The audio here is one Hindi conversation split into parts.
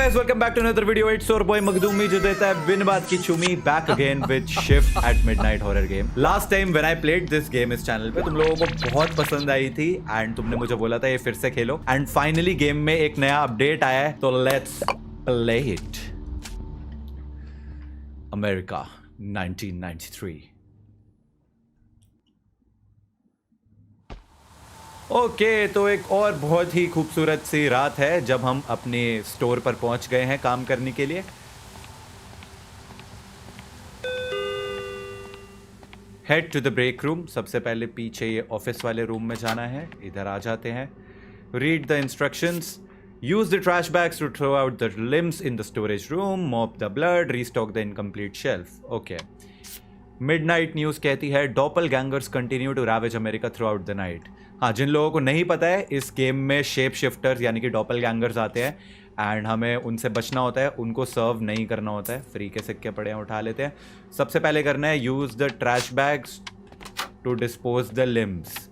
guys, welcome back to another video. It's your boy Makhdoomi जो देता है बिन बात की चुमी back again with Shift at Midnight horror game. Last time when I played this game इस चैनल पे तुम लोगों को बहुत पसंद आई थी and तुमने मुझे बोला था ये फिर से खेलो and finally गेम में एक नया अपडेट आया है तो let's play it. America 1993. Okay तो एक और बहुत ही खूबसूरत सी रात है जब हम अपने स्टोर पर पहुंच गए हैं काम करने के लिए. Head to the break room. सबसे पहले पीछे ये ऑफिस वाले रूम में जाना है. इधर आ जाते हैं. Read the instructions. Use the trash bags to throw out the limbs in the storage room. Mop the blood. Restock the incomplete shelf. Okay. Midnight news कहती है doppelgangers continue to ravage America throughout the night. हाँ, जिन लोगों को नहीं पता है इस गेम में शेप शिफ्टर्स यानी कि डॉपलगैंगर्स आते हैं एंड हमें उनसे बचना होता है. उनको सर्व नहीं करना होता है. फ्री के सिक्के पड़े हैं उठा लेते हैं. सबसे पहले करना है use the trash bags to dispose the limbs.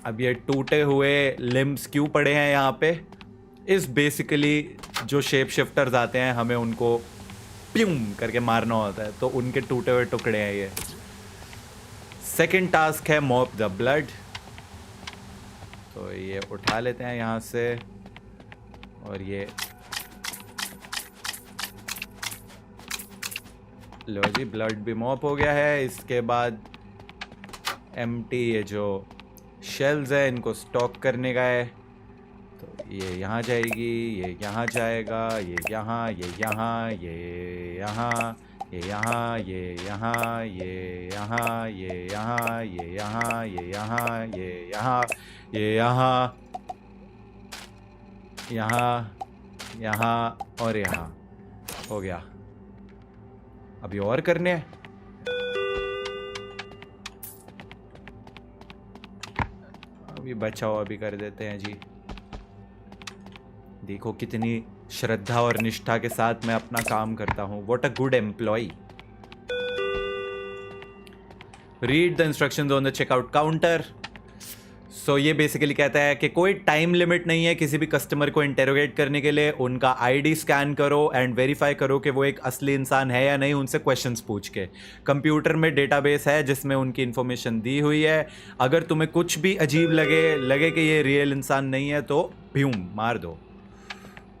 अब ये टूटे हुए लिम्स क्यों पड़े हैं यहाँ पे? इस बेसिकली जो शेप शिफ्टर्स आते हैं हमें उनको प्यूम करके मारना होता है तो उनके टूटे हुए टुकड़े हैं ये. सेकंड टास्क है मॉप द ब्लड. तो ये उठा लेते हैं यहाँ से और ये लो जी, ब्लड भी मॉप हो गया है. इसके बाद एम्प्टी ये जो शेल्स है इनको स्टॉक करने का है. तो ये यहाँ जाएगी, ये यहाँ जाएगा, ये यहाँ, ये यहाँ, ये यहाँ, ये यहाँ, ये यहाँ, ये यहाँ, ये यहाँ, ये यहाँ, ये यहाँ, ये यहाँ, ये यहाँ, यहाँ, यहाँ और यहाँ. हो गया. अभी और करने हैं. अभी बचाओ, अभी कर देते हैं जी. देखो कितनी श्रद्धा और निष्ठा के साथ मैं अपना काम करता हूं. What a good employ. Read the instructions on the checkout counter. So ये बेसिकली कहता है कि कोई टाइम लिमिट नहीं है किसी भी कस्टमर को इंटेरोगेट करने के लिए. उनका आईडी स्कैन करो एंड वेरीफाई करो कि वो एक असली इंसान है या नहीं. उनसे क्वेश्चंस पूछ के. कंप्यूटर में डेटाबेस है जिसमें उनकी इन्फॉर्मेशन दी हुई है. अगर तुम्हें कुछ भी अजीब लगे कि ये रियल इंसान नहीं है तो भ्यूम मार दो.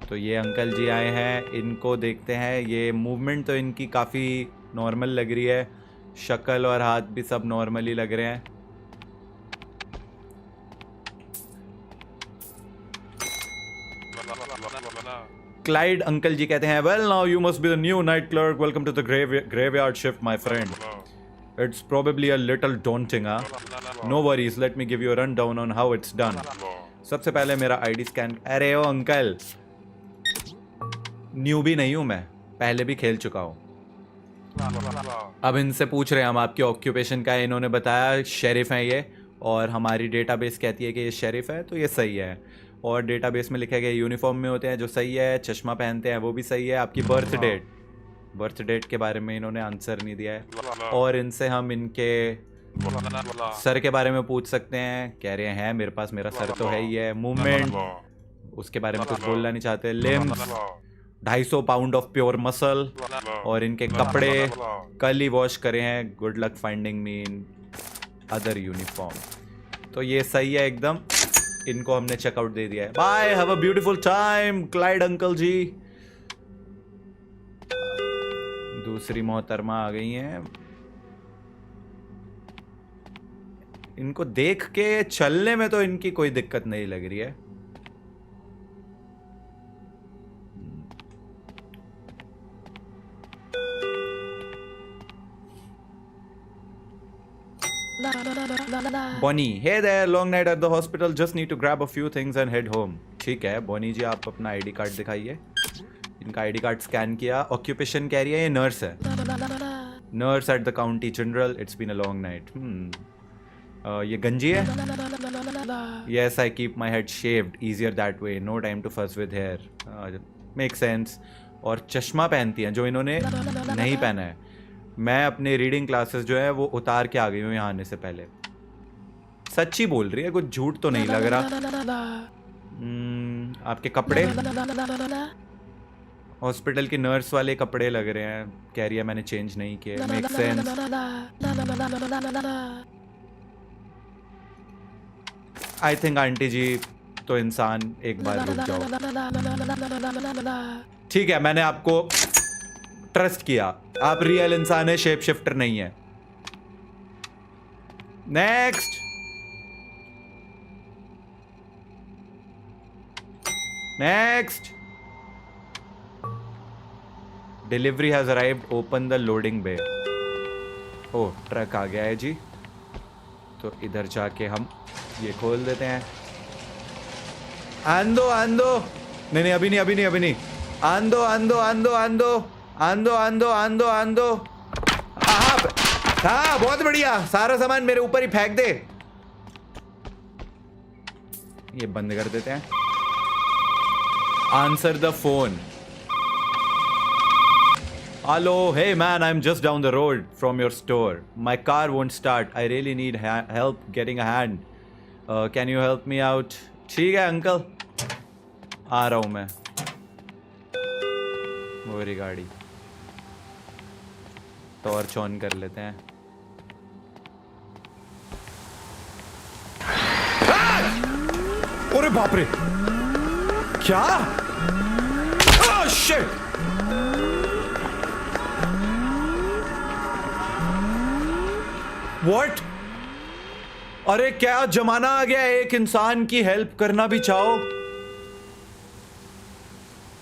तो ये अंकल जी आए हैं, इनको देखते हैं. ये मूवमेंट तो इनकी काफ़ी नॉर्मल लग रही है. शक्ल और हाथ भी सब नॉर्मल ही लग रहे हैं. क्लाइड अंकल जी कहते हैं well now you must be the new night clerk. Welcome to the graveyard shift my friend. It's probably a little daunting. No worries, let me give you a rundown on how it's done. सबसे पहले मेरा आईडी स्कैन. अरे ओ अंकल, न्यू भी नहीं हूं मैं, पहले भी खेल चुका हूं. अब इनसे पूछ रहे हैं हम आपकी ऑक्यूपेशन का है. इन्होंने बताया शेरिफ हैं ये और हमारी डेटाबेस कहती है कि ये शेरिफ है तो ये सही है. और डेटाबेस में लिखा गया यूनिफॉर्म में होते हैं जो सही है. चश्मा पहनते हैं वो भी सही है. आपकी बर्थ डेट के बारे में इन्होंने आंसर नहीं दिया है. और इनसे हम इनके सर के बारे में पूछ सकते हैं. कह रहे हैं मेरे पास मेरा सर तो है ही है. मूवमेंट उसके बारे में कुछ बोलना नहीं चाहते. Limbs 250 pound of pure muscle. और इनके कपड़े कल ही वॉश करे हैं. Good luck finding me in other uniform. तो ये सही है एकदम. इनको हमने चेकआउट दे दिया है. Bye, have a beautiful time Clyde uncle ji. दूसरी मोहतरमा आ गई हैं. इनको देख के चलने में तो इनकी कोई दिक्कत नहीं लग रही है. Bonnie, hey there, long night at the hospital. Just need to grab a few things and head home. ठीक है बॉनी जी, आप अपना आईडी कार्ड दिखाइए. इनका आईडी कार्ड स्कैन किया. ऑक्यूपेशन कह रही है ये नर्स है. Nurse at the county general. It's been a long night. ये गंजी है. Yes, I keep my head shaved. Easier that way. No time to fuss with hair. Makes sense. और चश्मा पहनती हैं जो इन्होंने नहीं पहना है. मैं अपने रीडिंग क्लासेस जो है वो उतार के आ गई हूँ यहाँ आने से पहले. सच्ची बोल रही है, कुछ झूठ तो नहीं लग रहा. आपके कपड़े हॉस्पिटल की नर्स वाले कपड़े लग रहे हैं। कह रही है मैंने चेंज नहीं किए। Make sense. I think aunty ji तो इंसान, एक बार रुक जाओ। ठीक है, मैंने आपको ट्रस्ट किया, आप रियल इंसान है, शेप शिफ्टर नहीं है। Next. Next. Delivery has arrived, open the loading bay. Oh, truck आ गया है जी। तो इधर जाके हम ये खोल देते हैं। आंदो आंदो, नहीं अभी नहीं, अभी नहीं, अभी नहीं। आंदो आंदो आंदो आंदो आंदो आंदो आंदो आंदो। हाँ बहुत बढ़िया, सारा सामान मेरे ऊपर ही फेंक दे। ये बंद कर देते हैं। Answer the phone. Hello, hey man, I'm just down the road from your store. My car won't start. I really need help getting a hand. Can you help me out? ठीक है अंकल, आ रहा हूँ मैं। वो रही गाड़ी। टॉर्च ऑन कर लेते हैं। अरे बाप रे, क्या? Oh shit! What? अरे क्या जमाना आ गया, एक इंसान की हेल्प करना भी चाहो।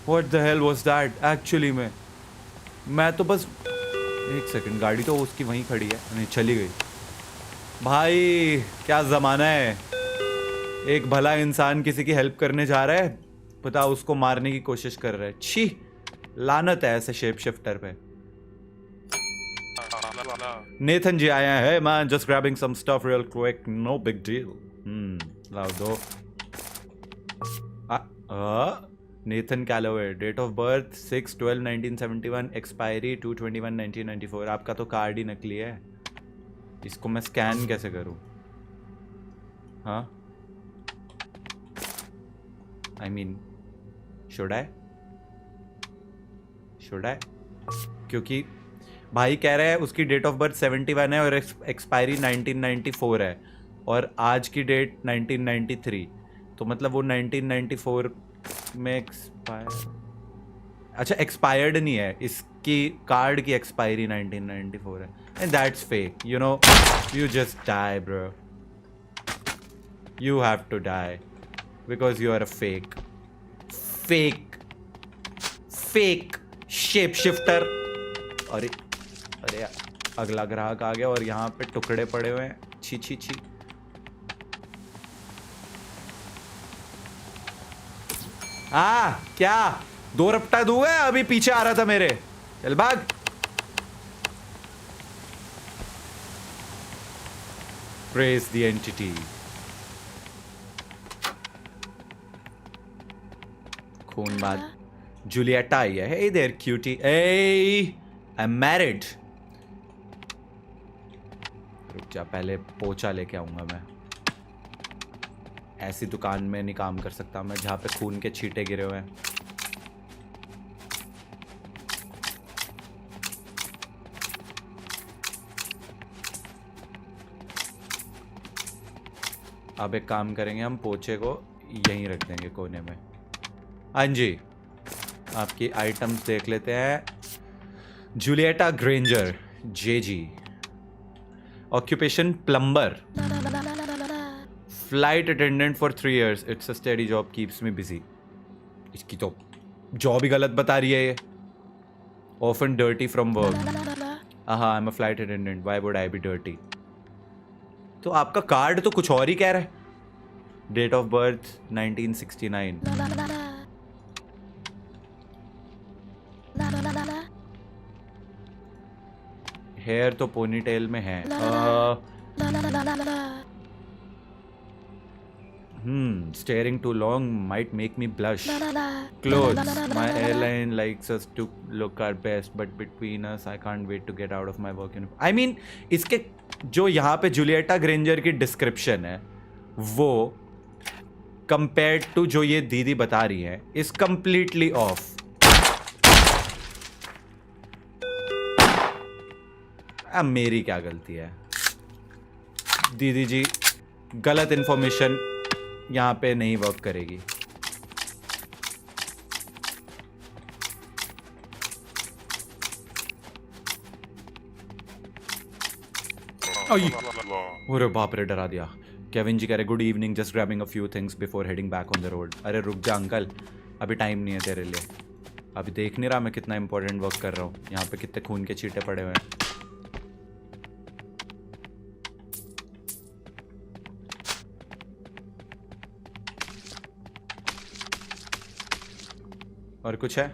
What the hell was that? Actually मैं तो बस एक सेकंड, गाड़ी तो उसकी वहीं खड़ी है, नहीं चली गई। भाई क्या जमाना है, एक भला इंसान किसी की हेल्प करने जा रहा है, पता उसको मारने की कोशिश कर रहा है। छी, लानत है ऐसे शेप शिफ्टर पे। नेथन जी आया है। Man, just grabbing some stuff real quick. No big deal. लाओ दो। Nathan Calloway, date of birth 6/12/1971, expiry 2/21/1994। आपका तो कार्ड ही नकली है, इसको मैं स्कैन कैसे करूं? हाँ, I mean, should I? क्योंकि भाई कह रहा है उसकी डेट ऑफ बर्थ 71 है और एक्सपायरी 1994 है और आज की डेट 1993, तो मतलब वो 1994 में एक्सपायर। अच्छा, एक्सपायर्ड नहीं है, इसकी कार्ड की एक्सपायरी 1994 है। And that's fake, you know, you just die bro, you have to die because you are a fake shape shifter. अरे अरे, अगला ग्राहक आ गया और यहाँ पे टुकड़े पड़े हुए हैं। छी छी छी। क्या 2 रपटा दूंगा? अभी पीछे आ रहा था मेरे, चल भाग। Praise the entity. खून बाद जूलियटा आई है। Hey there cutie. Hey, I'm married. रुक जा, पहले पोछा लेके आऊंगा मैं। ऐसी दुकान में नहीं काम कर सकता मैं जहाँ पे खून के छींटे गिरे हुए हैं। अब एक काम करेंगे, हम पोछे को यहीं रख देंगे कोने में। हाँ जी, आपकी आइटम्स देख लेते हैं। Julietta Granger, JG. Occupation plumber. Flight attendant for 3 years. It's a steady job, keeps me busy. इसकी तो जॉब ही गलत बता रही है ये। Often dirty from work. हाँ, I am a flight attendant, why would I be dirty? तो आपका कार्ड तो कुछ और ही कह रहा है। Date of birth 1969। हेयर तो पोनीटेल में है। Staring too long might make me blush. Clothes. My airline likes us to look our best, but between us, I can't wait to get out of my work uniform. I mean, इसके जो यहाँ पे जूलियटा ग्रेंजर की डिस्क्रिप्शन है वो कंपेयर्ड टू जो ये दीदी बता रही है इज कंप्लीटली ऑफ। अब मेरी क्या गलती है दीदी जी, गलत इंफॉर्मेशन यहाँ पे नहीं वर्क करेगी। अरे बाप रे, डरा दिया। केविन जी कह रहे good evening, just grabbing a few things before heading back on the road. अरे रुक जा अंकल, अभी टाइम नहीं है तेरे लिए। अभी देख नहीं रहा मैं कितना इंपॉर्टेंट वर्क कर रहा हूँ, यहाँ पे कितने खून के छींटे पड़े हुए हैं। और कुछ है?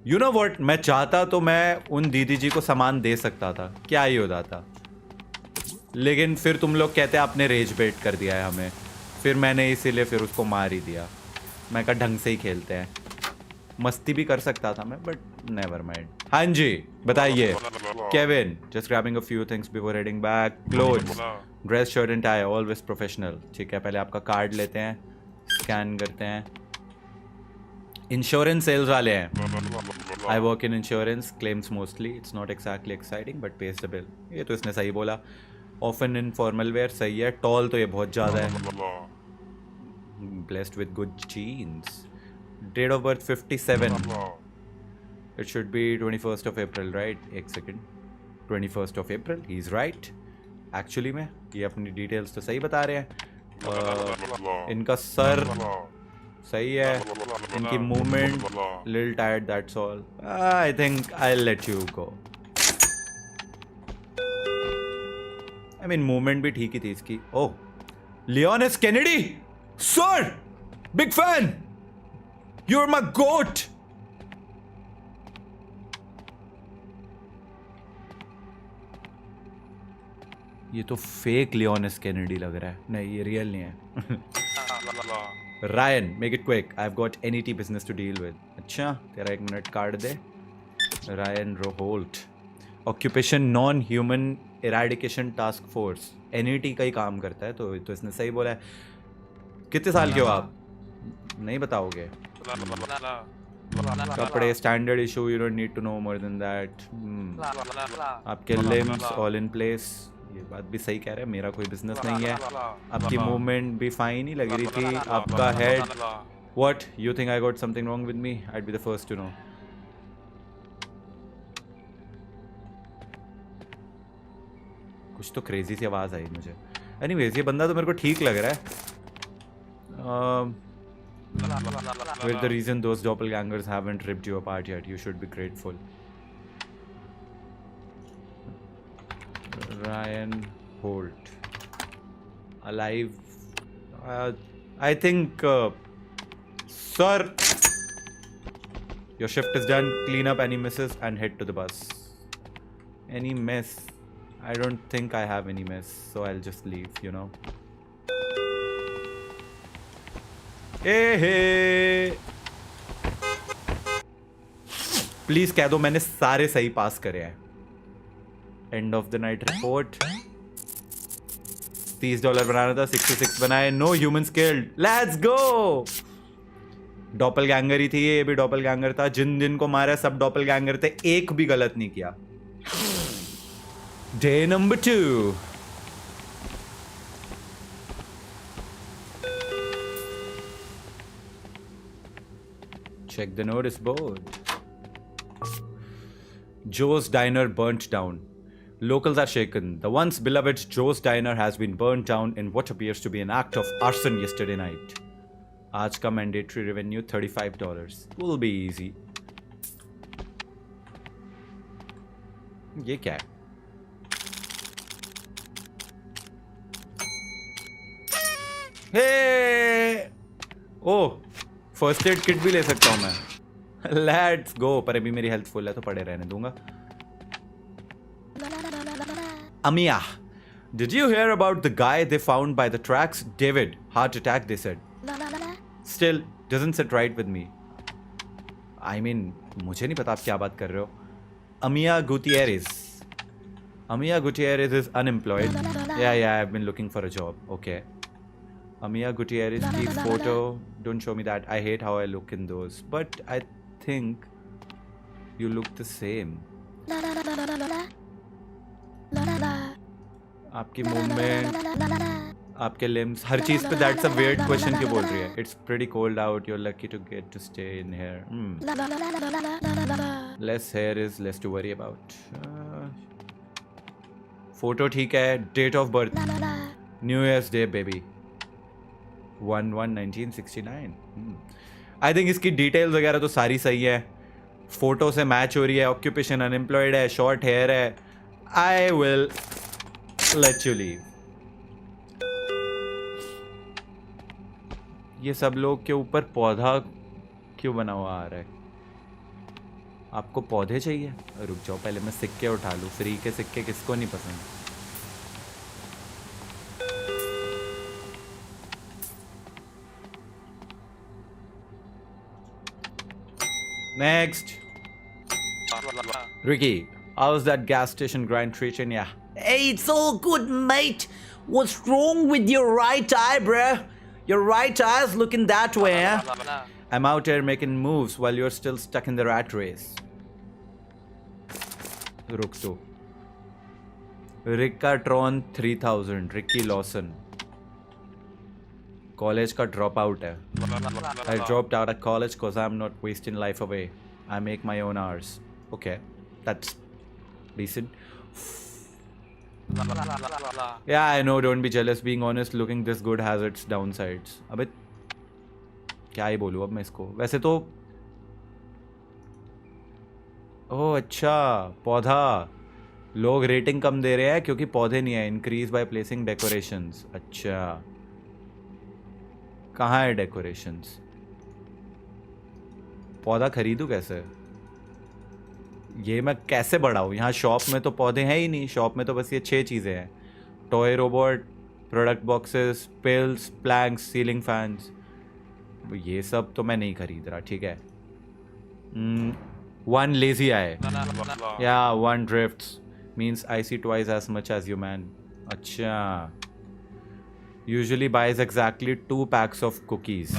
यू नो वॉट, मैं चाहता तो मैं उन दीदी जी को सामान दे सकता था, क्या ही हो जाता, लेकिन फिर तुम लोग कहते आपने रेज बेट कर दिया है हमें, फिर मैंने इसीलिए फिर उसको मार ही दिया। मैं कहा ढंग से ही खेलते हैं, मस्ती भी कर सकता था मैं, बट नेवर माइंड। हाँ जी बताइए। Kevin just grabbing a few things before heading back, clothes, dress, shirt and tie, always professional. ठीक है, पहले आपका कार्ड लेते हैं, स्कैन करते हैं। इंश्योरेंस सेल्स वाले हैं। I work in insurance claims mostly, it's not exactly exciting but page the bill. ये तो इसने सही बोला। ऑफन इन फॉर्मल वेयर, सही है। टॉल तो ये बहुत ज़्यादा है। Blessed with good genes. Date of birth 57, it should be 21st of April, right? एक second, 21st of April, he is right. Actually में ये अपनी डिटेल्स तो सही बता रहे हैं। इनका सर सही है, इनकी movement little tired, that's all. I think I let you go. I mean movement भी ठीक ही थी इसकी। Oh, Leon S Kennedy sir, big fan, you are my goat. ये तो फेक लियोन एस केनेडी लग रहा है, नहीं ये रियल नहीं है। Ryan, make it quick. I've got NET business to deal with. अच्छा, तेरा 1 मिनट कार्ड दे। Ryan Roholt. Occupation Non-Human Eradication Task Force. NET का ही काम करता है, तो इसने सही बोला है। कितने साल के हो आप? नहीं बताओगे? कपड़े standard issue, you don't need to know more than that. आपके limbs all in place. ये बात भी सही कह रहे हैं, मेरा कोई बिजनेस नहीं है। आपकी मूवमेंट भी फाइन ही लग रही थी। आपका head, what you think I got something wrong with me? I'd be the first to know. कुछ तो क्रेजी सी आवाज आई मुझे। एनीवेज, ये बंदा तो मेरे को ठीक लग रहा है। With the reason those doppelgangers haven't ripped you apart yet, you should be grateful. Ryan Holt, alive. I think, sir, your shift is done. Clean up any messes and head to the bus. Any mess? I don't think I have any mess, so I'll just leave, you know. hey. Please कह दो मैंने सारे सही पास करे हैं। End of the night report, $30 बनाना था, 66 बनाए। No human skilled, let's go. Doppelganger ही थी ये भी डॉपलगैंगर था। जिन को मारा सब डॉपलगैंगर थे, एक भी गलत नहीं किया। Day number 2। Check the notice board. Joe's Diner burnt down. Locals are shaken. The once beloved Joe's Diner has been burnt down in what appears to be an act of arson yesterday night. आज का mandatory revenue $35. Will be easy. ये क्या है? Hey! Oh, first aid kit भी ले सकता हूँ मैं। Let's go. पर अभी मेरी हेल्थ फुल है तो पड़े रहने दूंगा। अमिया, did you hear about the guy they found by the tracks? David, heart attack they said. Still doesn't sit right with me. I mean, मुझे नहीं पता आप क्या बात कर रहे हो। Amia Gutierrez. Amia Gutierrez is unemployed. Yeah, I've been looking for a job. Okay. Amiya Gutierrez की photo. Don't show me that. I hate how I look in those. But I think you look the same. आपकी मूवमेंट, आपके लिम्स, हर चीज पे दैट्स अ वियर्ड क्वेश्चन क्यों बोल रही है? It's pretty cold out, you are lucky to get to stay in here. Less hair is less to worry about. Photo ठीक है. Date of birth New Year's Day baby 1/1/1969. I think इसकी डिटेल्स वगैरह तो सारी सही है. फोटो से मैच हो रही है. ऑक्यूपेशन अनएम्प्लॉयड है. शॉर्ट हेयर है. I will let you leave. ये सब लोग के ऊपर पौधा क्यों बना हुआ आ रहा है? आपको पौधे चाहिए? रुक जाओ, पहले मैं सिक्के उठा लूं. फ्री के सिक्के किसको नहीं पसंद? Next. Ricky, how's that gas station grind treating ya? Hey, it's all good, mate. What's wrong with your right eye, bruh? Your right eye's looking that way, eh? I'm out here making moves while you're still stuck in the rat race. रुक तो. Rickatron 3000, Ricky Lawson. कॉलेज का ड्रॉप आउट है. I dropped out of college because I'm not wasting life away. I make my own hours. Okay, that's decent. Yeah, I know. Don't be jealous. Being honest, looking this good has its downsides. अबे क्या ही बोलूँ अब मैं इसको. वैसे तो ओह अच्छा, पौधा. लोग रेटिंग कम दे रहे हैं क्योंकि पौधे नहीं है. Increase by placing decorations. अच्छा, कहाँ है डेकोरेशंस? पौधा खरीदूँ कैसे? ये मैं कैसे बढ़ाऊँ? यहाँ शॉप में तो पौधे हैं ही नहीं. शॉप में तो बस ये 6 चीज़ें हैं. Toy robot, product boxes, pills, planks, ceiling fans. ये सब तो मैं नहीं खरीद रहा. ठीक है. 1 lazy eye. Yeah, 1 drifts means I see twice as much as you, man. अच्छा. Usually buys exactly 2 packs of cookies.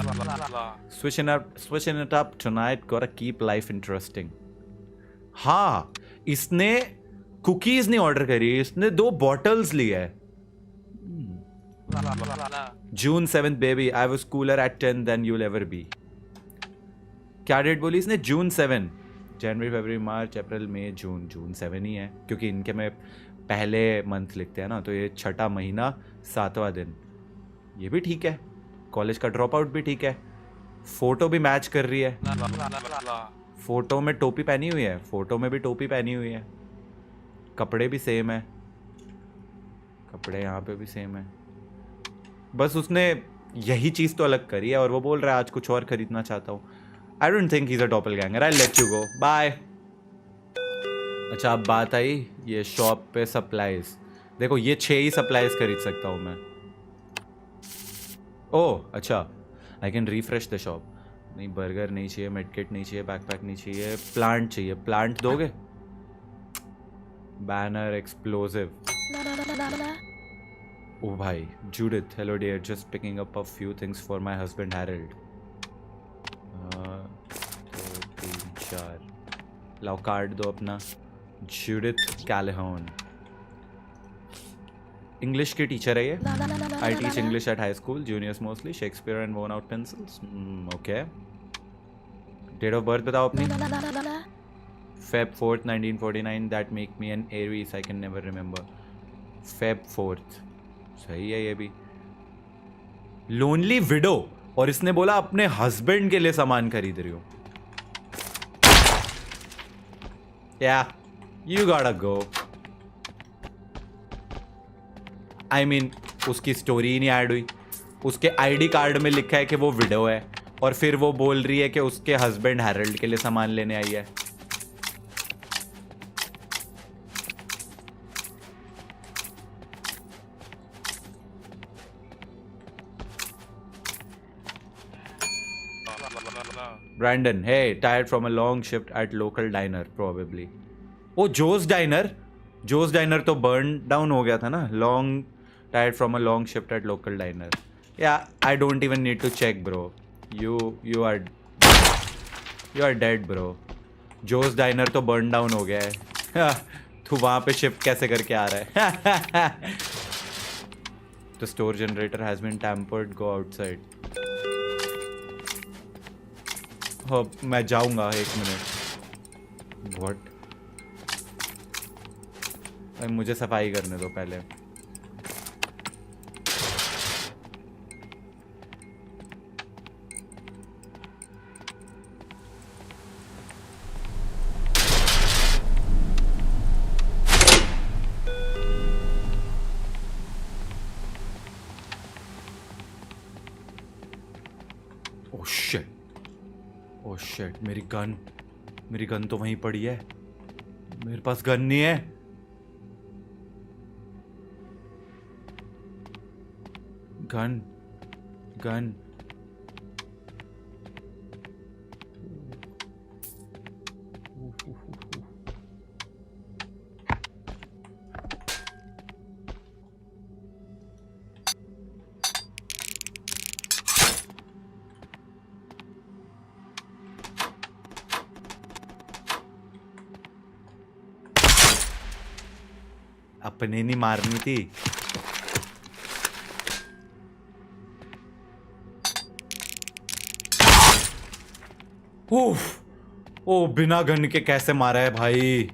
Switching it up tonight. Gotta keep life interesting. हाँ, इसने कुकीज नहीं ऑर्डर करी, इसने 2 बॉटल्स ली है. June 7th baby. I was cooler at 10 than you'll ever be. क्या डेट बोली इसने? June 7. जनवरी, फरवरी, मार्च, अप्रैल, मई, जून. जून 7 ही है क्योंकि इनके में पहले मंथ लिखते हैं ना, तो ये 6ठा महीना 7वां दिन. ये भी ठीक है. कॉलेज का ड्रॉप आउट भी ठीक है. फोटो भी मैच कर रही है. फोटो में टोपी पहनी हुई है. फोटो में भी टोपी पहनी हुई है. कपड़े भी सेम है. कपड़े यहाँ पे भी सेम है. बस उसने यही चीज़ तो अलग करी है और वो बोल रहा है आज कुछ और खरीदना चाहता हूँ. I don't think he is a doppelganger. I let you go. Bye. अच्छा, अब बात आई ये शॉप पे सप्लाईज. देखो ये 6 ही सप्लाईज खरीद सकता हूँ मैं. ओह अच्छा, I can refresh the shop. नहीं, बर्गर नहीं चाहिए, मेडकिट नहीं चाहिए, बैकपैक नहीं चाहिए, प्लांट चाहिए. प्लांट दोगे? Banner, explosive. ओ भाई, Judith, hello dear, just picking up a few things for my husband Harold. 2 3 4. लाओ कार्ड दो अपना. Judith Calhoun. इंग्लिश की टीचर है ये. I teach English at high school. Juniors mostly. Shakespeare and worn out pencils. Okay. Date of birth बताओ अपनी. Feb 4th 1949. That make me an Aries. I can never remember. Feb 4th. सही है ये भी. Lonely window. और इसने बोला अपने हस्बैंड के लिए सामान खरीद रही हो. या यू गॉटा गो. आई मीन उसकी स्टोरी ही नहीं ऐड हुई. उसके आईडी कार्ड में लिखा है कि वो विडो है और फिर वो बोल रही है कि उसके हस्बैंड हैरल्ड के लिए सामान लेने आई है. Brandon, hey, tired from a long shift at local diner, probably. Oh, Joe's Diner. Joe's Diner तो burn down हो गया था ना. Long, tired from a long shift at local diner. Yeah, I don't even need to check, bro. You are dead, bro. Jo's diner तो बर्न डाउन हो गया है. तू वहां पे शिफ्ट कैसे करके आ रहा है? The store generator has been tampered. Go outside. हो, मैं जाऊंगा 1 मिनट. What? अरे मुझे सफाई करने दो पहले. ओह शिट, मेरी गन तो वहीं पड़ी है. मेरे पास गन नहीं है. गन. अपने नहीं मारनी थी. ओ बिना गन के कैसे मारा है भाई.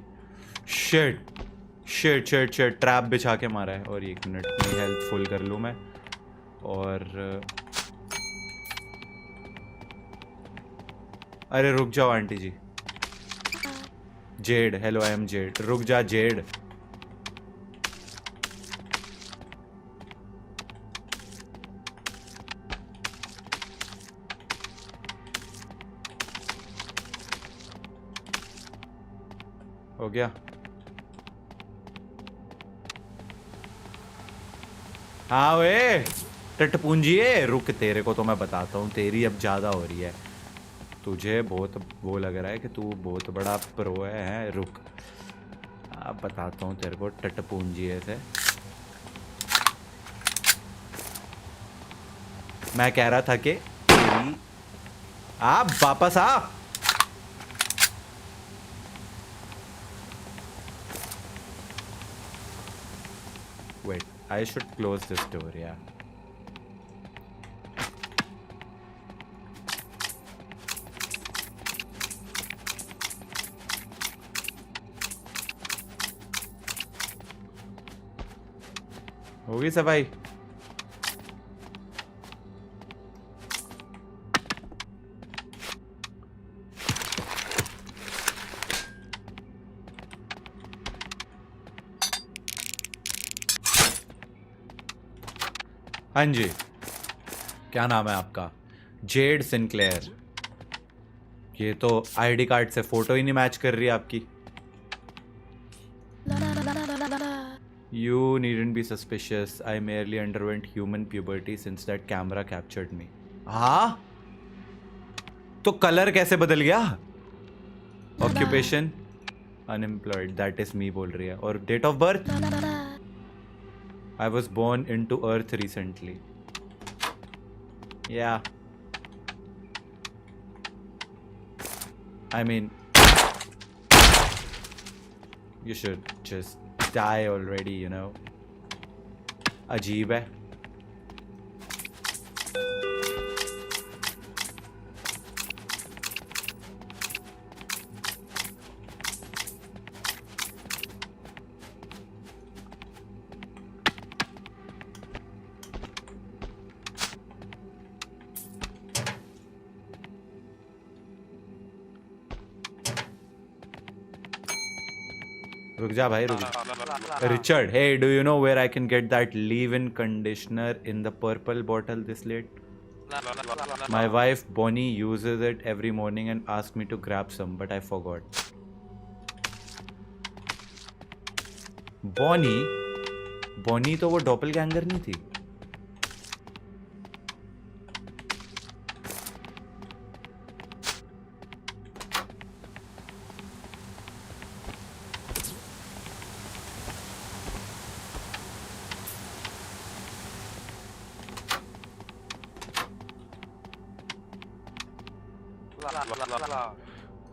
शिट. ट्रैप बिछा के मारा है. और 1 मिनट में हेल्थ फुल कर लूं मैं. और अरे रुक जाओ aunty ji. Zed, hello I am Zed. रुक जा जेड. हो गया. हाँ वे टटपूंजिए, रुक. तेरे को तो मैं बताता हूँ, तेरी अब ज्यादा हो रही है. तुझे बहुत वो लग रहा है कि तू बहुत बड़ा प्रो है. रुक, अब बताता हूँ तेरे को टटपूंजिए से. मैं कह रहा था कि आप वापस आ. Wait, I should close this door, yeah. होगी सफाई. हाँ जी, क्या नाम है आपका? Z Sinclair. ये तो आईडी कार्ड से फोटो ही नहीं मैच कर रही आपकी. You needn't be suspicious. I merely underwent human puberty since that camera captured me. हाँ? तो कलर कैसे बदल गया? Occupation? Unemployed. That is me बोल रही है. और date of birth? I was born into Earth recently. Yeah. I mean, you should just die already, you know. अजीब है. रुक जा भाई, रुक जा. Richard, hey, do you know where I can get that leave-in conditioner in the purple bottle this late? My wife Bonnie uses it every morning and asked me to grab some, but I forgot. Bonnie तो वो डॉपलगैंगर नहीं थी?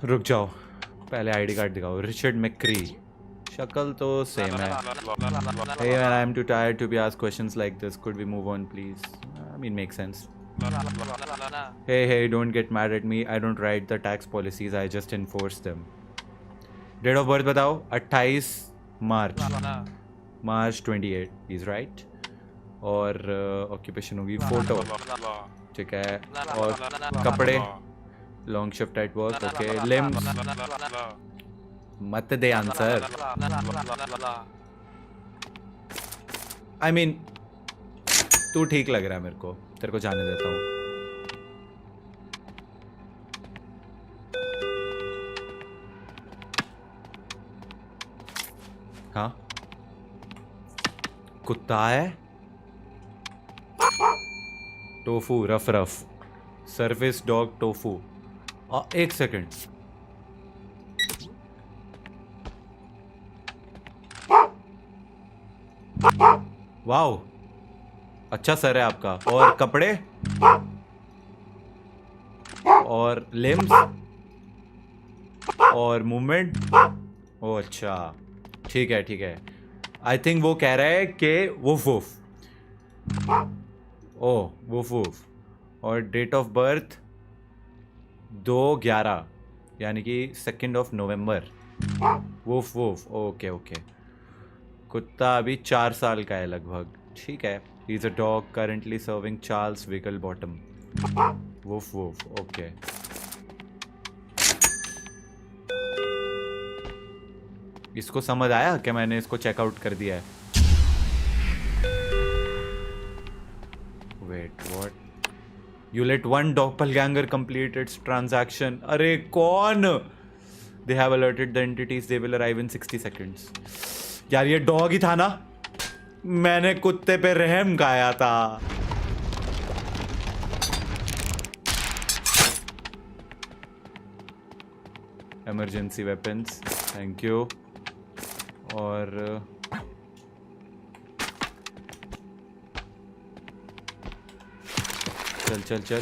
रुक जाओ, पहले आईडी कार्ड दिखाओ। रिचर्ड मैक्री, शक्ल तो सेम है। Hey man, I'm too tired to be asked questions like this. Could we move on please? I mean, makes sense. Hey, don't get mad at me. I don't write the tax policies. I just enforce them. Date of birth बताओ। 28 मार्च 28, he's right. और ऑक्यूपेशन होगी फोटो, ठीक है। और कपड़े long shift tight work, okay. Limbs मत दे आंसर, आई मीन तू ठीक लग रहा है मेरे को, तेरे को जाने देता हूँ। हाँ कुत्ता है। Tofu rough service dog tofu. एक सेकंड, वाओ अच्छा सर है आपका। और कपड़े और लिम्स और मूवमेंट, ओ अच्छा ठीक है। आई थिंक वो कह रहा है कि वुफ वुफ। और डेट ऑफ बर्थ 2/11 यानी कि 2 नवंबर। Woof okay. कुत्ता अभी 4 साल का है लगभग, ठीक है। ही is a dog currently serving Charles विकल बॉटम। Woof okay. इसको समझ आया कि मैंने इसको चेकआउट कर दिया है। Wait what? You let one doppelganger complete its transaction. अरे कौन? They have alerted the entities. They will arrive in 60 seconds. यार ये डॉग ही था ना, मैंने कुत्ते पे रहम खाया था। Emergency weapons, thank you. और चल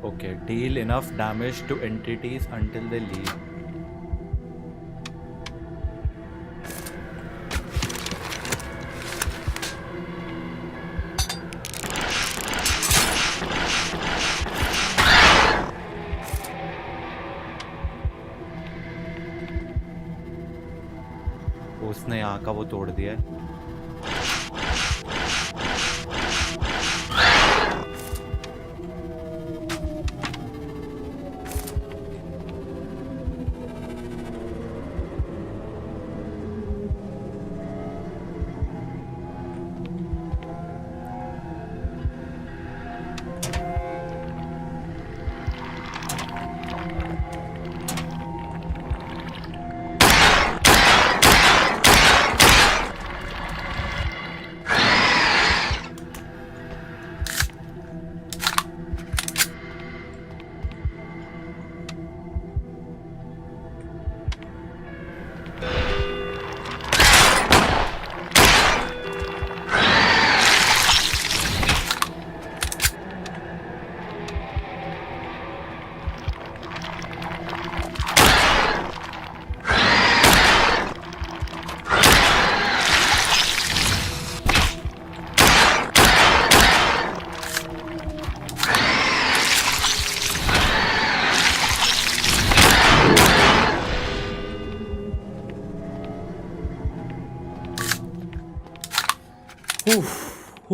Okay, deal enough damage to entities until they leave. उसने यहाँ का वो तोड़ दिया है।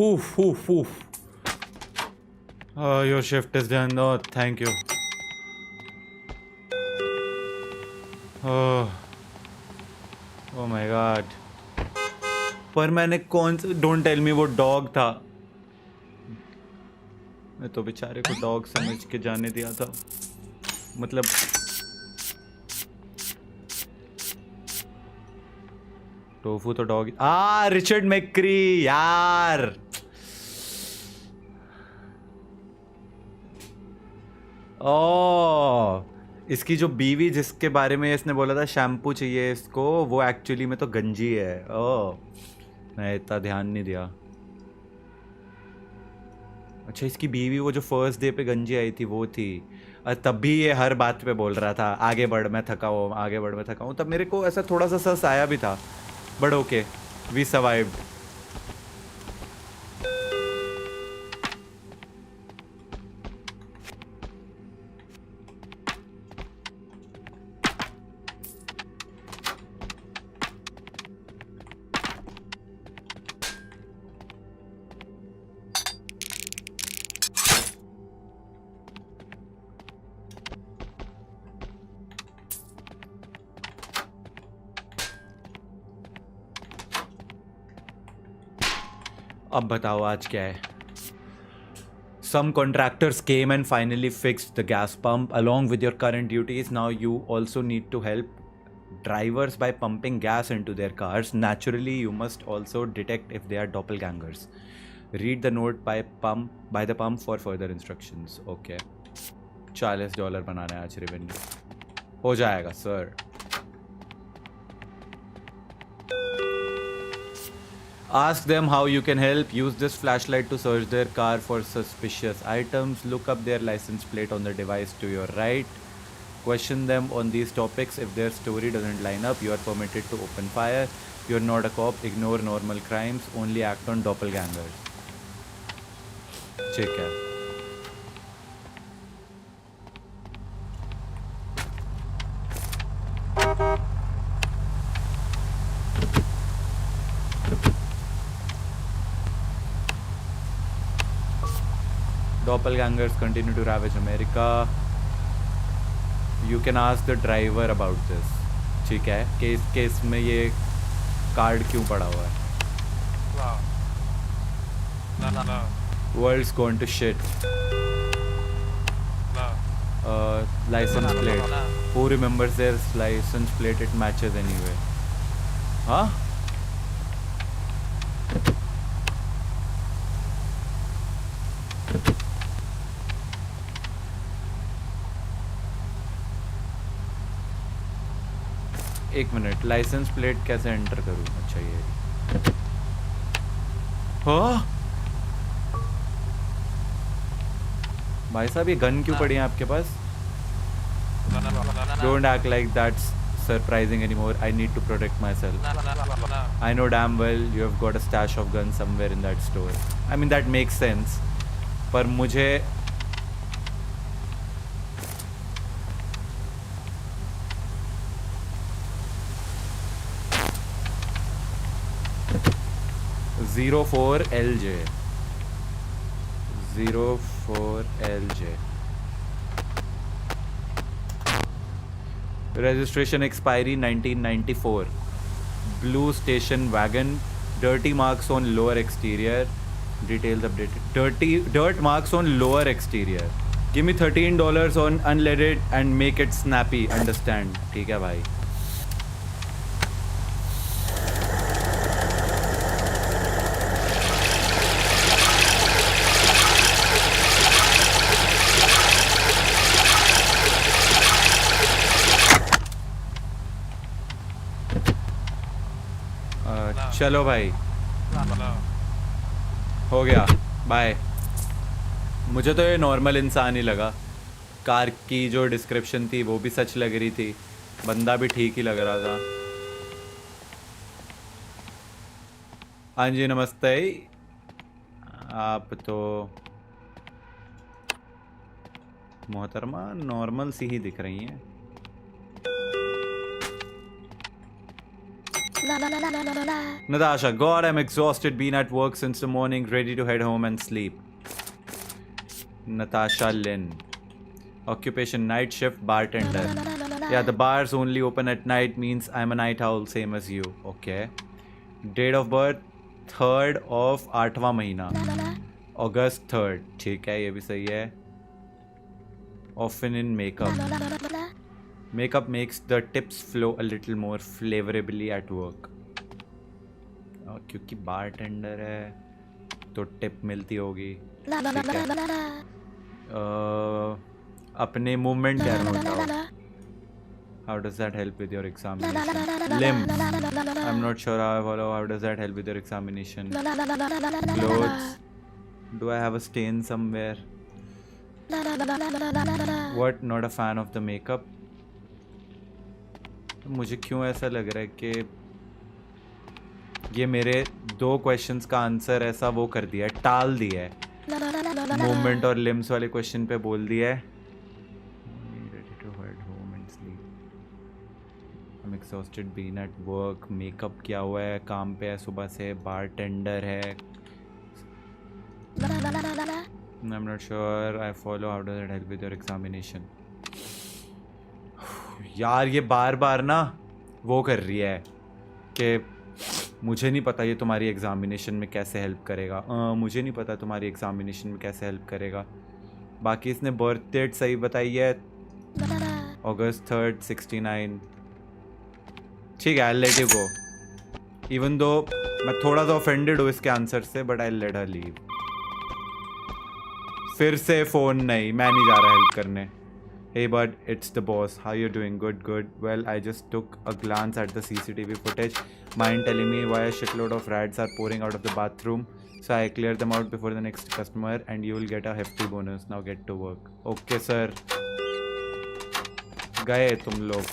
Oof. Oh, your shift is done. Oh, thank you. Oh my God. पर मैंने कौन सा डोंट टेल मी वो डॉग था. मैं तो बेचारे को डॉग समझ के जाने दिया था. मतलब टोफू तो डॉग. रिचर्ड मैक्री यार. इसकी जो बीवी जिसके बारे में इसने बोला था शैम्पू चाहिए इसको, वो एक्चुअली में तो गंजी है. मैं इतना ध्यान नहीं दिया. अच्छा, इसकी बीवी वो जो फर्स्ट डे पे गंजी आई थी वो थी. तब भी ये हर बात पे बोल रहा था आगे बढ़ मैं थका हूँ, आगे बढ़ मैं थका हूँ. तब मेरे को ऐसा थोड़ा सा सस आया भी था. But okay, we survived. अब बताओ आज क्या है. Some contractors came and finally fixed the gas pump along with your current duties. Now you also need to help drivers by pumping gas into their cars. Naturally, you must also detect if they are doppelgangers. Read the note by the pump for further instructions. Okay. $40 बनाना है आज रेवेन्यू. हो जाएगा sir. Ask them how you can help. Use this flashlight to search their car for suspicious items. Look up their license plate on the device to your right. Question them on these topics. If their story doesn't line up, you are permitted to open fire. You're not a cop. Ignore normal crimes. Only act on doppelgangers. ठीक है. Doppelgangers continue to ravage America. You can ask the driver about this. ठीक है. केस में ये कार्ड क्यों पड़ा हुआ है? World's gone to shit. License plate. Who remembers their license plate? It matches anyway. हाँ? एक मिनट, लाइसेंस प्लेट कैसे एंटर करूँ? अच्छा ये. हाँ भाई साहब, ये गन क्यों पड़ी है आपके पास? Don't act like that's surprising anymore. I need to protect myself. I know damn well you have got a stash of guns somewhere in that store. I mean that makes sense. पर मुझे LJ 04LJ registration expiry 1994. Blue station wagon. Dirty marks on lower exterior. Details updated. Dirt marks on lower exterior. Give me $13 on unleaded and make it snappy. Understand? ठीक है भाई. चलो भाई, हो गया. बाय. मुझे तो ये नॉर्मल इंसान ही लगा. कार की जो डिस्क्रिप्शन थी वो भी सच लग रही थी. बंदा भी ठीक ही लग रहा था. हाँ जी, नमस्ते. आप तो मोहतरमा नॉर्मल सी ही दिख रही हैं. Natasha, God, I'm exhausted. Been at work since the morning, ready to head home and sleep. Natasha Lynn. Occupation night shift bartender. Yeah, the bars only open at night means I'm a night owl, same as you. Okay. Date of birth 3rd of 8वां महीना. August 3rd. ठीक है, ये भी सही है. Often in makeup. Makeup makes the tips flow a little more flavorably at work. क्योंकि बारटेंडर है तो टिप मिलती होगी. अपने मूवमेंट क्या होता. How does that help with your examination? Limbs. I'm not sure how I follow. How does that help with your examination? Clothes. Do I have a stain somewhere? What? Not a fan of the makeup? मुझे क्यों ऐसा लग रहा है कि ये मेरे 2 क्वेश्चंस का आंसर ऐसा वो कर दिया है, टाल दिया है. मूवमेंट और लिम्स वाले क्वेश्चन पे बोल दिया है. I'm exhausted, been at work. Makeup किया हुआ है, काम पे है सुबह से, बारटेंडर है. I'm not sure I follow. How does it help with your examination? यार ये बार बार ना वो कर रही है कि मुझे नहीं पता ये तुम्हारी एग्जामिनेशन में कैसे हेल्प करेगा. मुझे नहीं पता तुम्हारी एग्जामिनेशन में कैसे हेल्प करेगा. बाकी इसने बर्थ डेट सही बताई है, August 3rd 69. ठीक है, I'll let you go. Even though मैं थोड़ा सा ऑफेंडेड हूँ इसके आंसर से, but I'll let her leave. फिर से फ़ोन नहीं, मैं नहीं जा रहा हेल्प करने. Hey bud, it's the boss. How you doing? Good, good. Well, I just took a glance at the CCTV footage. Mind telling me why a shitload of rats are pouring out of the bathroom? So I cleared them out before the next customer and you will get a hefty bonus. Now get to work. Okay sir. गए तुम लोग.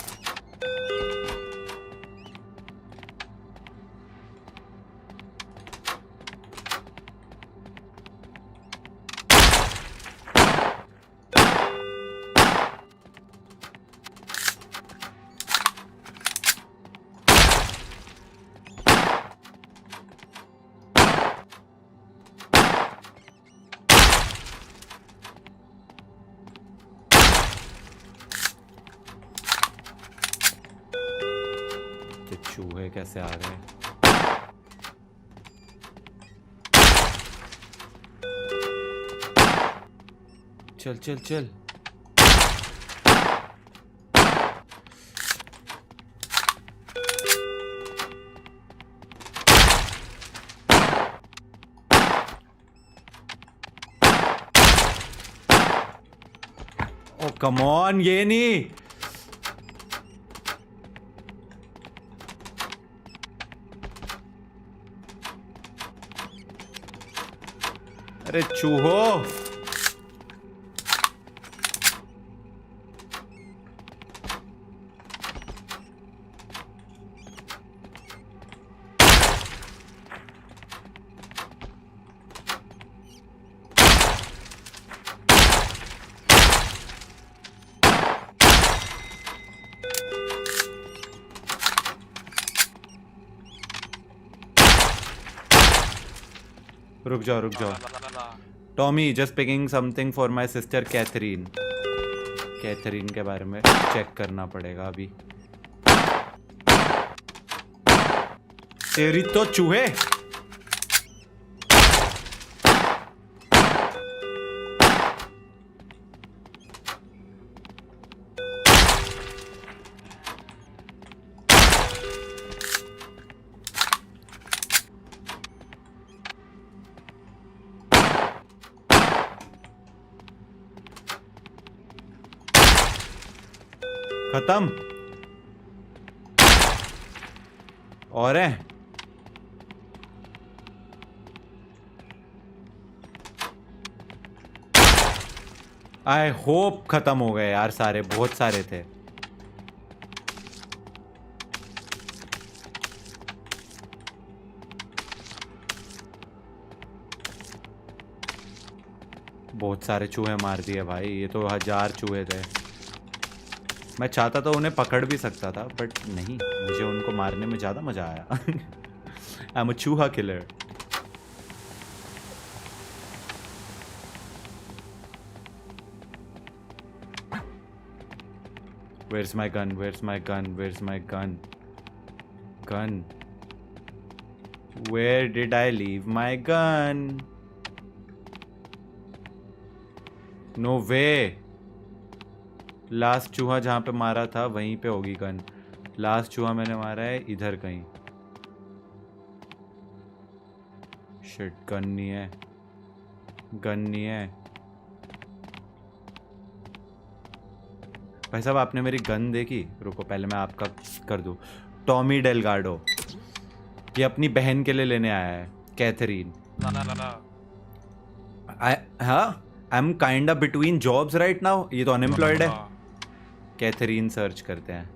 चूहे कैसे आ रहे हैं. चल चल चल. ओ कम ऑन, ये नहीं. अरे चूहो. रुक जाओ रुक जाओ. Tommy, just picking something for my sister Catherine. Catherine के बारे में चेक करना पड़ेगा अभी. तेरी तो चूहे. खत्म. और है. आई होप खत्म हो गए यार सारे. बहुत सारे थे. बहुत सारे चूहे मार दिए भाई. ये तो 1000 चूहे थे. मैं चाहता तो उन्हें पकड़ भी सकता था, बट नहीं, मुझे उनको मारने में ज़्यादा मज़ा आया। आई एम अ चूहा killer. Where's my gun? Where's my gun? Where's my gun? Gun. Where did I leave my gun? No way. Last चूहा जहाँ पे मारा था वहीं पे होगी गन। लास्ट चूहा मैंने मारा है इधर कहीं। शिट, गन नहीं है, गन नहीं है। भाई साहब आपने मेरी गन देखी? रुको पहले मैं आपका कर दूँ। टॉमी डेलगार्डो, ये अपनी बहन के लिए लेने आया है, कैथरीन। हाँ, I am kind of between jobs right now. ये तो अनएम्प्लॉयड है। कैथरीन सर्च करते हैं।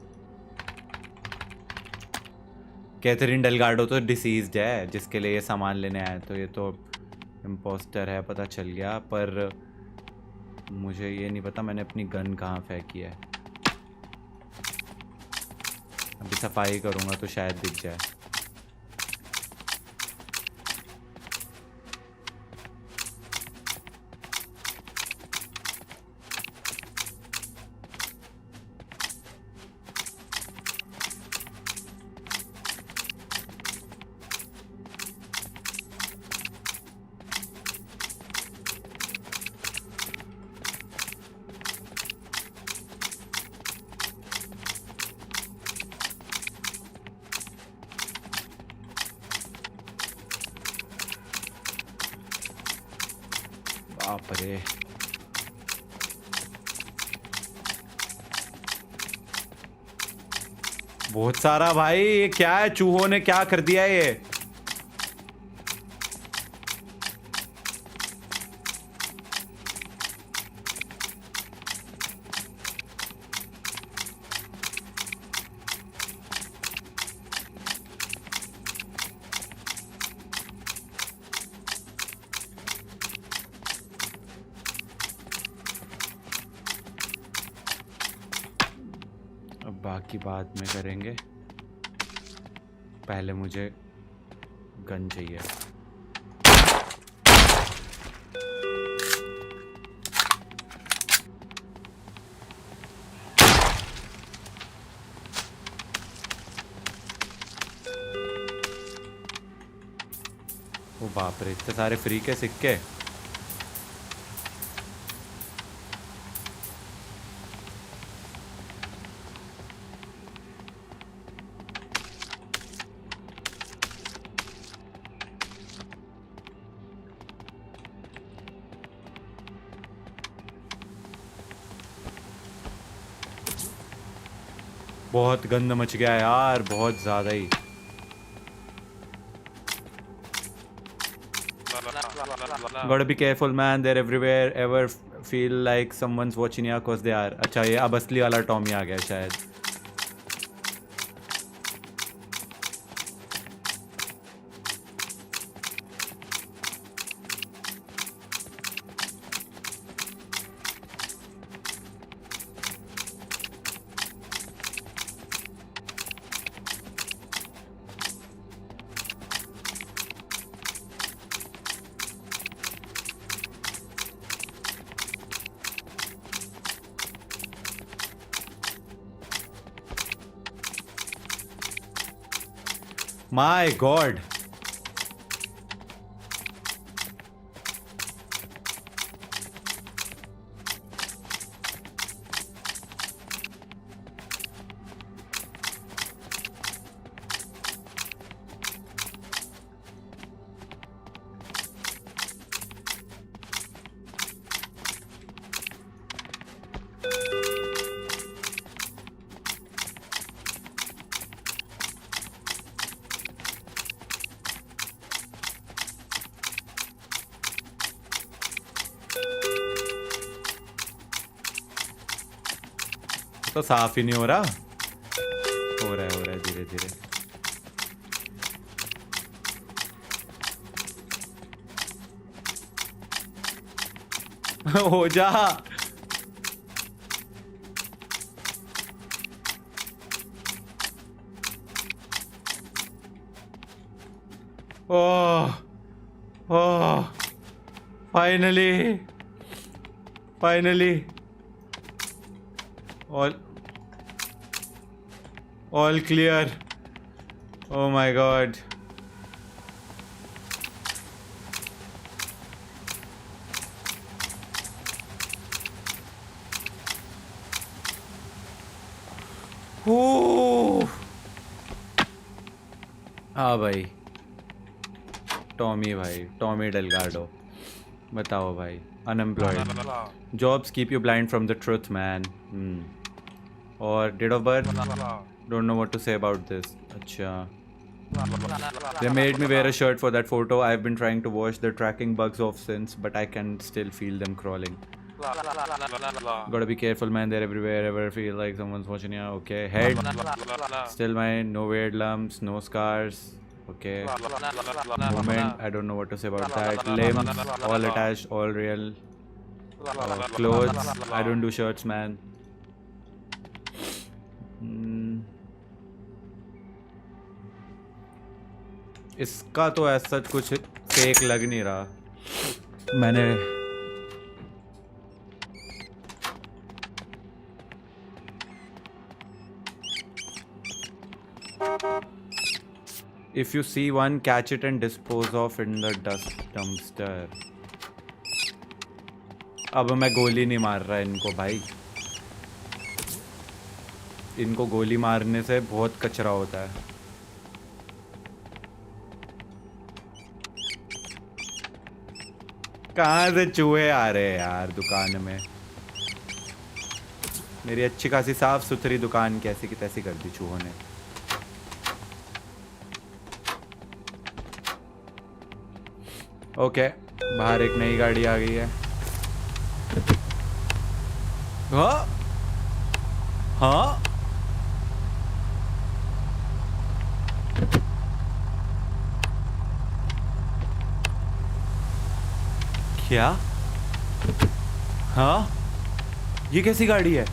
कैथरीन डेलगार्डो तो डिसीज्ड है जिसके लिए ये सामान लेने आया, तो ये तो इम्पोस्टर है, पता चल गया। पर मुझे ये नहीं पता मैंने अपनी गन कहाँ फेंकी है। अभी सफाई करूँगा तो शायद दिख जाए। बाप रे, बहुत सारा भाई। ये क्या है? चूहों ने क्या कर दिया है ये? बाकी बाद में करेंगे, पहले मुझे गन चाहिए। ओ बाप रे, इतने सारे फ्री के सिक्के। बहुत गंद मच गया यार, बहुत ज़्यादा ही। Gotta be careful man, they're everywhere. Ever feel like someone's watching you? Cause they are. अच्छा, ये अब असली वाला टॉमी आ गया शायद। My God. तो साफ ही नहीं हो रहा। हो रहा है धीरे धीरे। हो जा। Oh oh finally all clear. Oh my god. हाँ भाई टॉमी डेलगार्डो बताओ भाई unemployed jobs keep you blind from the truth man और date of birth don't know what to say about this अच्छा they made me wear a shirt for that photo. I've been trying to wash the tracking bugs off since but I can still feel them crawling. Gotta be careful man, they're everywhere. Ever feel like someone's watching you? Okay. Head still mine, no weird lumps, no scars. Okay. Movement, I don't know what to say about that. Limbs all attached, all real. Clothes, I don't do shirts man. इसका तो ऐसा कुछ फेक लग नहीं रहा मैंने If you see one, catch it and dispose of in the dust dumpster. अब मैं गोली नहीं मार रहा इनको भाई इनको गोली मारने से बहुत कचरा होता है कहाँ से चूहे आ रहे हैं यार दुकान में मेरी अच्छी खासी साफ सुथरी दुकान कैसी की तैसी कर दी चूहों ने ओके बाहर एक नई गाड़ी आ गई है हाँ हाँ क्या हाँ ये कैसी गाड़ी है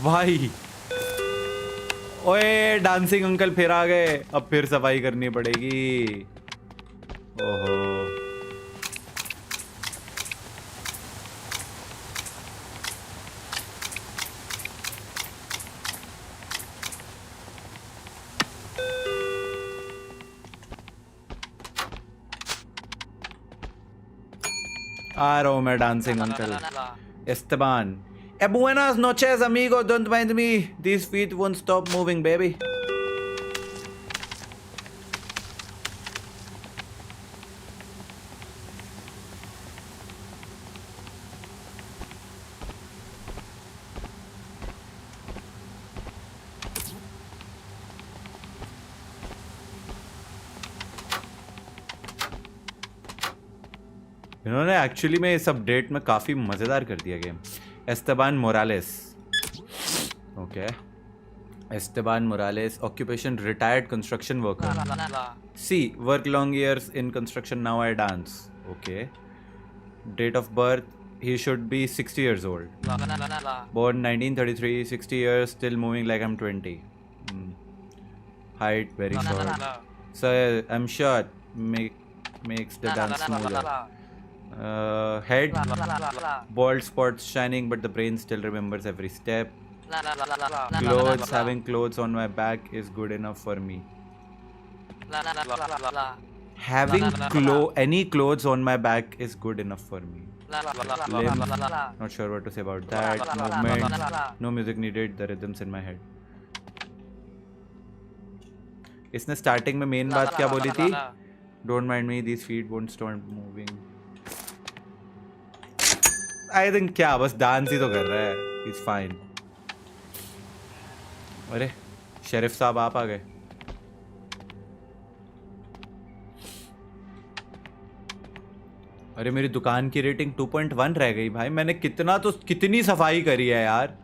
भाई ओए डांसिंग अंकल फिर आ गए अब फिर सफाई करनी पड़ेगी ओहो आ रहा हूँ मैं dancing uncle Esteban. Buenas noches, amigo. Don't mind me. These feet won't stop moving, baby. इन्होंने एक्चुअली में इस अपडेट में काफ़ी मज़ेदार कर दिया game Esteban Morales okay Esteban Morales occupation retired construction worker see work long years in construction now I dance okay date of birth he should be 60 years old born 1933 60 years still moving like I'm 20 height very short so I'm short makes the dance smoother head bald spots shining but the brain still remembers every step clothes having clothes on my back is good enough for me having any clothes on my back is good enough for me limbs not sure what to say about that movement no music needed the rhythms in my head इसने स्टार्टिंग में मेन बात क्या बोली थी don't mind me this feet won't stop moving I think क्या बस डांस ही तो कर रहा है इट्स फाइन अरे शेरिफ साहब आप आ गए अरे मेरी दुकान की रेटिंग 2.1 रह गई भाई मैंने कितनी सफाई करी है यार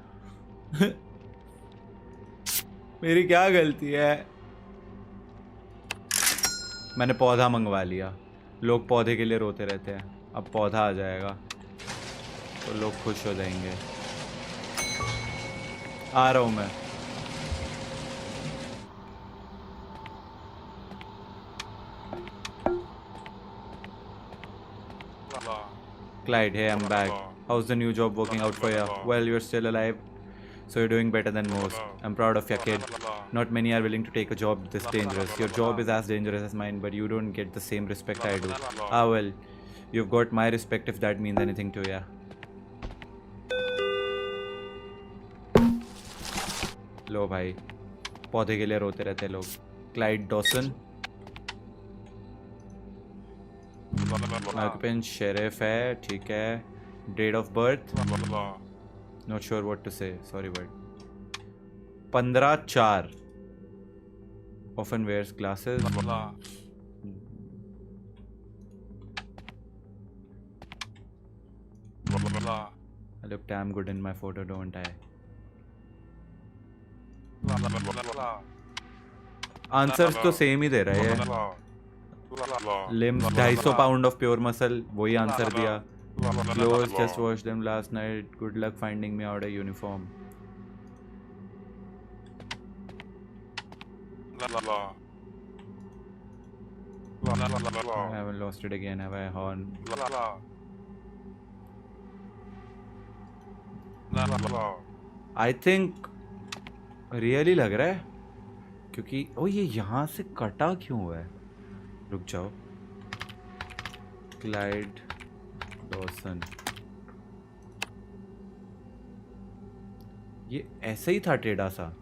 मेरी क्या गलती है मैंने पौधा मंगवा लिया लोग पौधे के लिए रोते रहते हैं अब पौधा आ जाएगा तो लोग खुश हो जाएंगे। आ रहा हूँ मैं। Clyde, hey, I'm back. How's the new job working out for you? Well, you're still alive, so you're doing better than most. I'm proud of your kid. Not many are willing to take a job this dangerous. Your job is as dangerous as mine, but you don't get the same respect I do. Ah, well, you've got my respect if that means anything to you. लो भाई, पौधे के लिए रोते रहते लोग। क्लाइड डॉसन, ऑक्यूपेंट शेरिफ है, ठीक है। Date of birth not sure what to say, sorry but 15/4। Often wears glasses. I look damn good in my photo, don't I? Answers तो सेम ही दे रहे हैं। Limbs 250 pound of pure muscle, वही आंसर दिया। Clothes just wash them last night, good luck finding me out a uniform. I haven't lost it again, have I? Horn. I think really लग रहा है, क्योंकि ओ ये यहाँ से कटा क्यों हुआ है? रुक जाओ। क्लाइड डॉसन, ये ऐसे ही था टेढ़ा सा।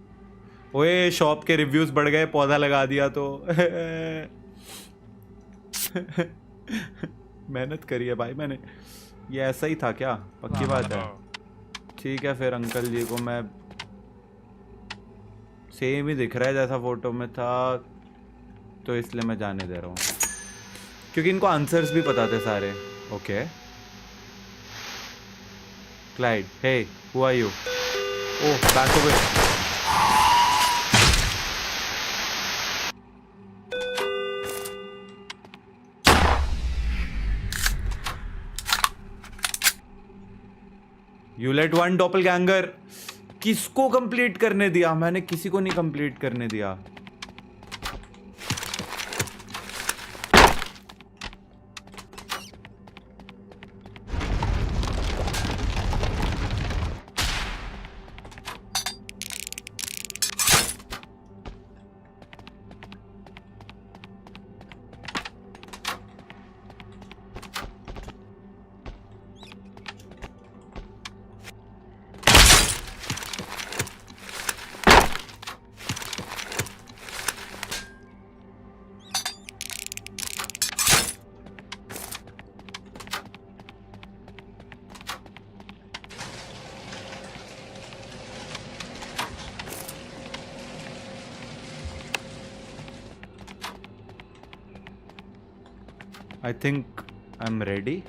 ओए शॉप के रिव्यूज बढ़ गए, पौधा लगा दिया तो। मेहनत करी है भाई मैंने। ये ऐसा ही था क्या? पक्की बात है। ठीक है फिर अंकल जी को मैं सेम ही दिख रहा है जैसा फोटो में था, तो इसलिए मैं जाने दे रहा हूँ, क्योंकि इनको आंसर्स भी पता थे सारे। Okay Clyde, hey who are you? Oh back away. You let one doppelganger. किसको कंप्लीट करने दिया? मैंने किसी को नहीं कंप्लीट करने दिया। I think I'm ready.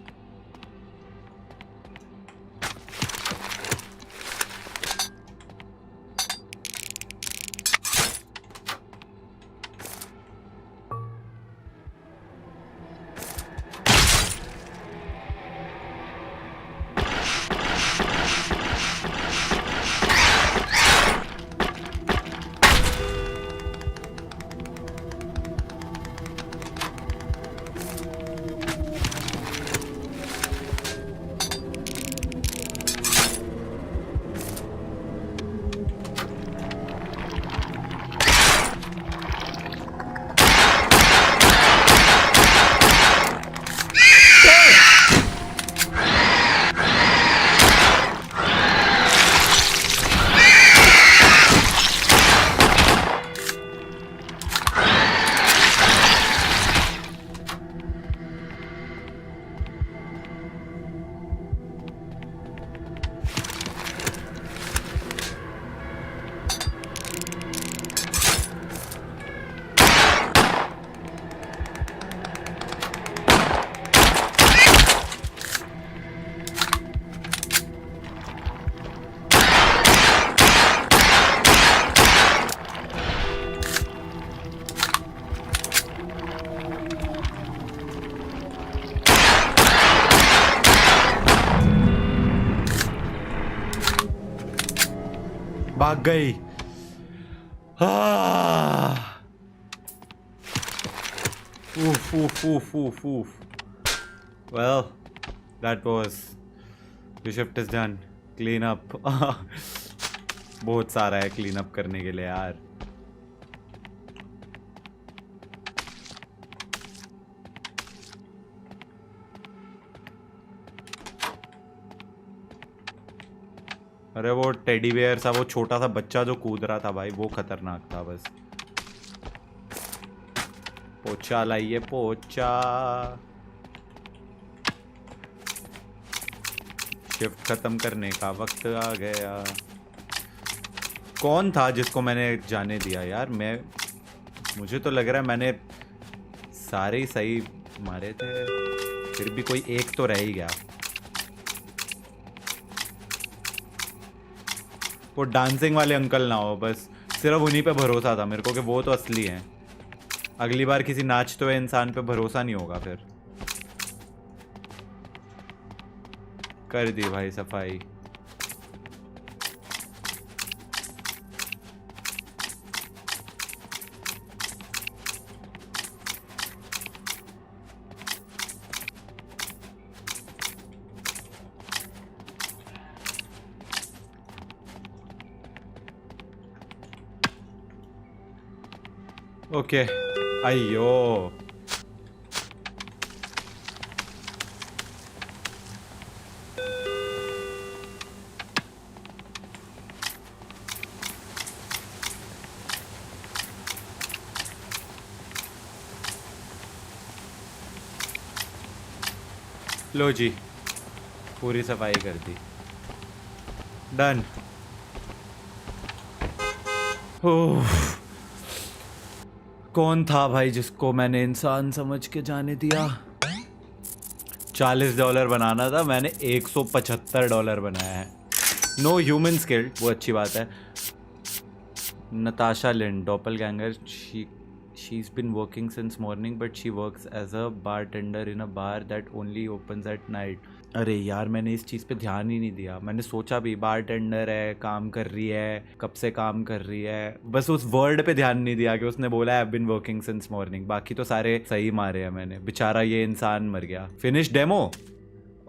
भाग गई। Oof, oof, oof, oof, oof. Well, that was the shift is done. Clean up. बहुत सारा है क्लीन अप करने के लिए यार। अरे वो टेडी बेयर सा वो छोटा सा बच्चा जो कूद रहा था भाई, वो खतरनाक था। बस पोचा लाइए पोचा। शिफ्ट खत्म करने का वक्त आ गया। कौन था जिसको मैंने जाने दिया यार? मुझे तो लग रहा है मैंने सारे ही सही मारे थे, फिर भी कोई एक तो रह ही गया। वो डांसिंग वाले अंकल ना हो, बस सिर्फ उन्हीं पे भरोसा था मेरे को कि वो तो असली हैं। अगली बार किसी नाचते हुए इंसान पे भरोसा नहीं होगा। फिर कर दी भाई सफाई। ओके अयो लो जी, पूरी सफाई कर दी। डन। कौन था भाई जिसको मैंने इंसान समझ के जाने दिया? $40 बनाना था, मैंने $175 बनाया है। नो ह्यूमन स्किल्ड, वो अच्छी बात है। Natasha लिंड, डॉपलगैंगर। She's been working since morning but she works as a bartender in a bar that only opens at night. अरे यार मैंने इस चीज़ पे ध्यान ही नहीं दिया। मैंने सोचा भी बारटेंडर है, काम कर रही है, कब से काम कर रही है, बस उस वर्ड पे ध्यान नहीं दिया कि उसने बोला है I've been working since morning। बाकी तो सारे सही मारे हैं मैंने। बेचारा ये इंसान मर गया। Finish demo.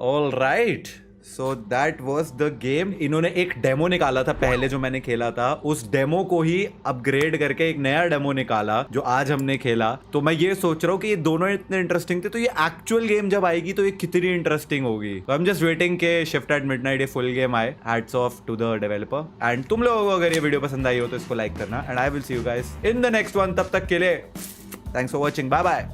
All right, so that was the game. इन्होंने एक डेमो निकाला था पहले जो मैंने खेला था, उस डेमो को ही अपग्रेड करके एक नया डेमो निकाला जो आज हमने खेला। तो मैं ये सोच रहा हूँ कि ये दोनों इतने इंटरेस्टिंग थे, तो ये एक्चुअल गेम जब आएगी तो ये कितनी इंटरेस्टिंग होगी। तो आई एम जस्ट वेटिंग के शिफ्ट एट मिडनाइट ये फुल गेम आए। Hats off to the developer. And तुम लोगों को अगर ये वीडियो पसंद आई हो तो इसको लाइक करना। And I will see you guys in the next one. तब तक के लिए thanks for watching, bye bye.